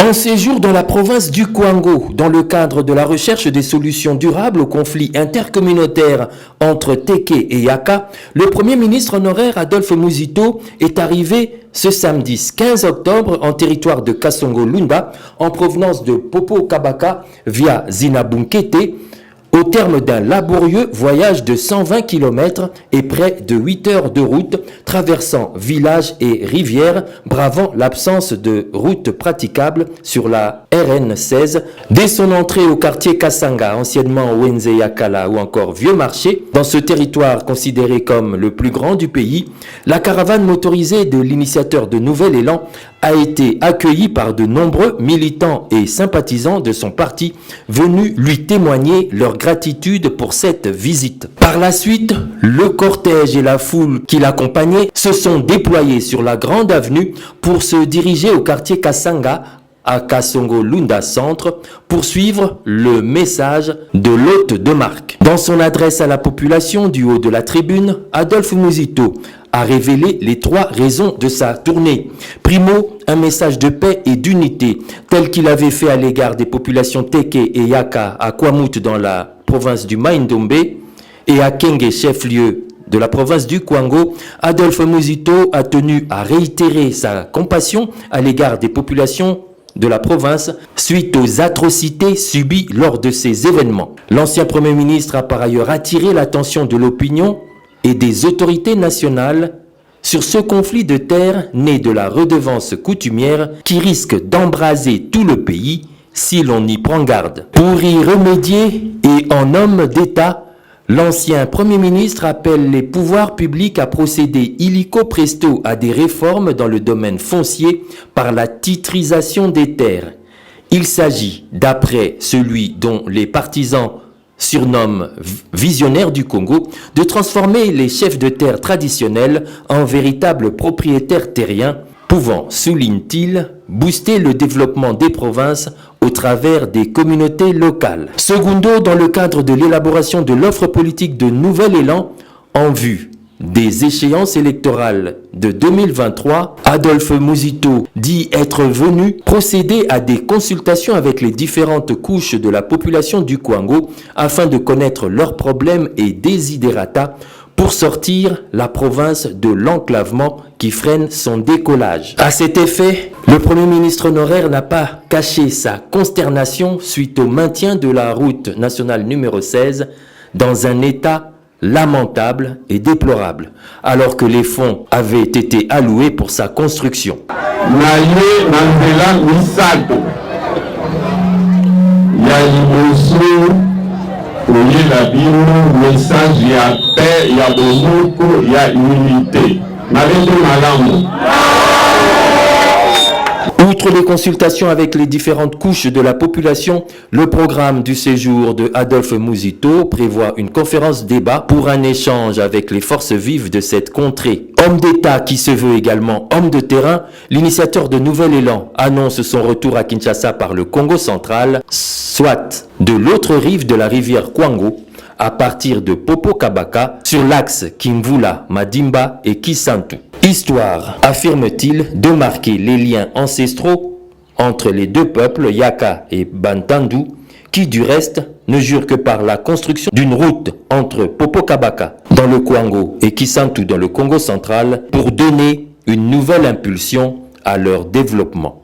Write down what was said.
En séjour dans la province du Kwango, dans le cadre de la recherche des solutions durables aux conflits intercommunautaires entre Teke et Yaka, le Premier ministre honoraire Adolphe Muzito est arrivé ce samedi 15 octobre en territoire de Kasongo-Lunda en provenance de Popo Kabaka via Zinabunkete, au terme d'un laborieux voyage de 120 km et près de 8 heures de route, traversant villages et rivières, bravant l'absence de route praticable sur la RN16. Dès son entrée au quartier Kasanga, anciennement Wenze Yakala ou encore Vieux Marché, dans ce territoire considéré comme le plus grand du pays, la caravane motorisée de l'initiateur de Nouvel Élan a été accueillie par de nombreux militants et sympathisants de son parti venus lui témoigner leur gratitude pour cette visite. Par la suite, le cortège et la foule qui l'accompagnaient se sont déployés sur la grande avenue pour se diriger au quartier Kasanga à Kasongo-Lunda Centre pour suivre le message de l'hôte de marque. Dans son adresse à la population du haut de la tribune, Adolphe Muzito a révélé les 3 raisons de sa tournée. Primo, un message de paix et d'unité, tel qu'il avait fait à l'égard des populations Teke et Yaka à Kwamut dans la province du Maïndombe et à Kenge, chef-lieu de la province du Kwango. Adolphe Muzito a tenu à réitérer sa compassion à l'égard des populations de la province suite aux atrocités subies lors de ces événements. L'ancien Premier ministre a par ailleurs attiré l'attention de l'opinion et des autorités nationales sur ce conflit de terre né de la redevance coutumière qui risque d'embraser tout le pays si l'on n'y prend garde. Pour y remédier et en homme d'État, l'ancien Premier ministre appelle les pouvoirs publics à procéder illico presto à des réformes dans le domaine foncier par la titrisation des terres. Il s'agit, d'après celui dont les partisans surnomme visionnaire du Congo, de transformer les chefs de terre traditionnels en véritables propriétaires terriens, pouvant, souligne-t-il, booster le développement des provinces au travers des communautés locales. Secundo, dans le cadre de l'élaboration de l'offre politique de Nouvel Élan en vue des échéances électorales de 2023, Adolphe Muzito dit être venu procéder à des consultations avec les différentes couches de la population du Kwango afin de connaître leurs problèmes et desiderata pour sortir la province de l'enclavement qui freine son décollage. À cet effet, le Premier ministre honoraire n'a pas caché sa consternation suite au maintien de la route nationale numéro 16 dans un état lamentable et déplorable, alors que les fonds avaient été alloués pour sa construction. Message ya paix, ya bonoko, ya unité. Outre les consultations avec les différentes couches de la population, le programme du séjour de Adolphe Muzito prévoit une conférence débat pour un échange avec les forces vives de cette contrée. Homme d'État qui se veut également homme de terrain, l'initiateur de Nouvel Élan annonce son retour à Kinshasa par le Congo central, soit de l'autre rive de la rivière Kwango, à partir de Popo Kabaka, sur l'axe Kimvula, Madimba et Kisantu. Histoire, affirme-t-il, de marquer les liens ancestraux entre les deux peuples, Yaka et Bantandu, qui du reste ne jurent que par la construction d'une route entre Popo Kabaka dans le Kwango et Kisantu dans le Congo central pour donner une nouvelle impulsion à leur développement.